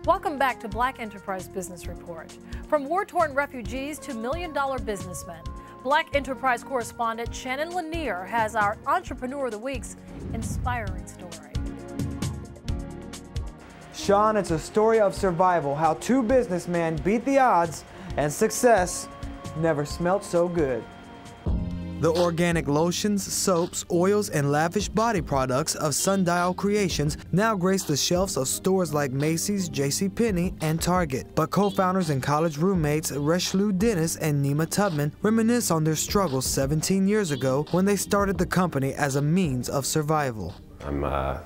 Welcome back to Black Enterprise Business Report. From war-torn refugees to million-dollar businessmen, Black Enterprise correspondent Shannon LaNier has our Entrepreneur of the Week's inspiring story. Sean, it's a story of survival, how two businessmen beat the odds, and success never smelt so good. The organic lotions, soaps, oils, and lavish body products of Sundial Creations now grace the shelves of stores like Macy's, JCPenney, and Target. But co-founders and college roommates Reshlou Dennis and Nyema Tubman reminisce on their struggles 17 years ago when they started the company as a means of survival. I'm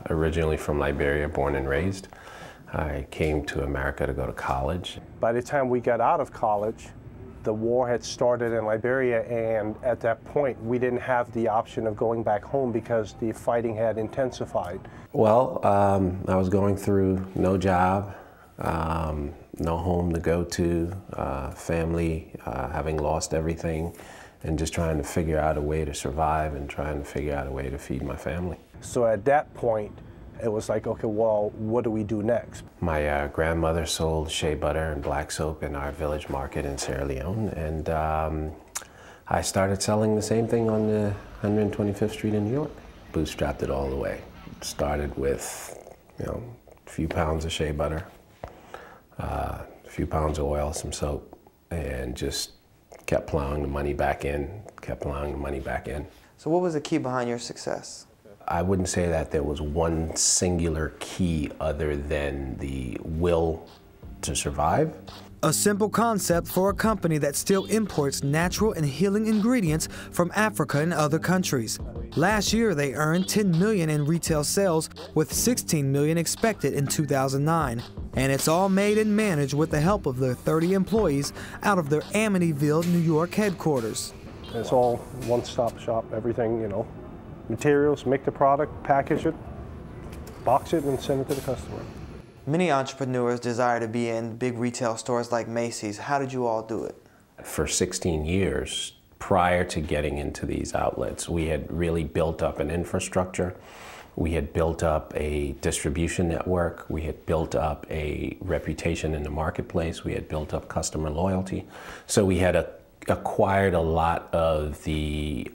originally from Liberia, born and raised. I came to America to go to college. By the time we got out of college, the war had started in Liberia, and at that point we didn't have the option of going back home because the fighting had intensified. Well, I was going through no job, no home to go to, family having lost everything, and just trying to figure out a way to survive and trying to figure out a way to feed my family. So at that point, it was like, okay, well, what do we do next? My grandmother sold shea butter and black soap in our village market in Sierra Leone, and I started selling the same thing on the 125th Street in New York. Bootstrapped it all the way. Started with, a few pounds of shea butter, a few pounds of oil, some soap, and just kept plowing the money back in, kept plowing the money back in. So what was the key behind your success? I wouldn't say that there was one singular key other than the will to survive. A simple concept for a company that still imports natural and healing ingredients from Africa and other countries. Last year, they earned $10 million in retail sales, with $16 million expected in 2009. And it's all made and managed with the help of their 30 employees out of their Amityville, New York headquarters. It's all one-stop shop, everything, materials, make the product, package it, box it, and send it to the customer. Many entrepreneurs desire to be in big retail stores like Macy's. How did you all do it? For 16 years, prior to getting into these outlets, we had really built up an infrastructure. We had built up a distribution network. We had built up a reputation in the marketplace. We had built up customer loyalty. So we had acquired a lot of the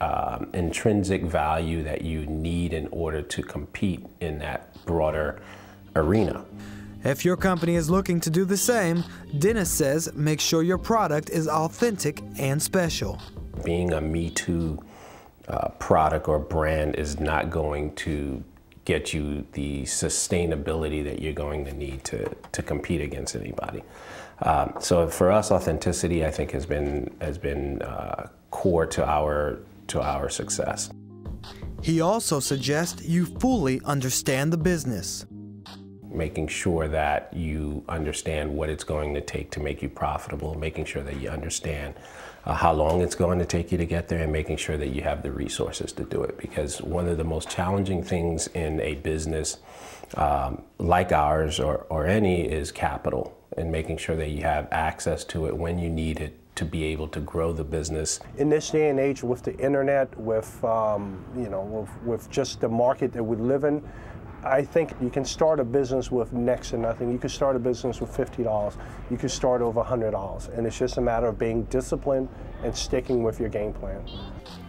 intrinsic value that you need in order to compete in that broader arena. If your company is looking to do the same, Dennis says make sure your product is authentic and special. Being a Me Too product or brand is not going to get you the sustainability that you're going to need to compete against anybody. So for us, authenticity, I think, has been core to our success. He also suggests you fully understand the business. Making sure that you understand what it's going to take to make you profitable, making sure that you understand how long it's going to take you to get there, and making sure that you have the resources to do it. Because one of the most challenging things in a business like ours or any is capital, and making sure that you have access to it when you need it to be able to grow the business. In this day and age, with the internet, with with just the market that we live in, I think you can start a business with next to nothing. You could start a business with $50. You could start over $100. And it's just a matter of being disciplined and sticking with your game plan.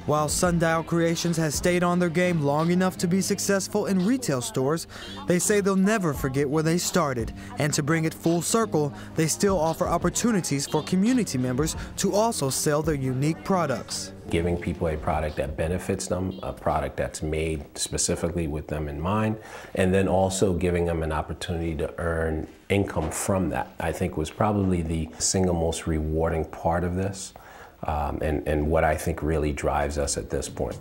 While Sundial Creations has stayed on their game long enough to be successful in retail stores, they say they'll never forget where they started. And to bring it full circle, they still offer opportunities for community members to also sell their unique products. Giving people a product that benefits them, a product that's made specifically with them in mind, and then also giving them an opportunity to earn income from that, I think was probably the single most rewarding part of this. And what I think really drives us at this point.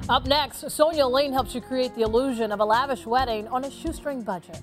Up next, Sonia Lane helps you create the illusion of a lavish wedding on a shoestring budget.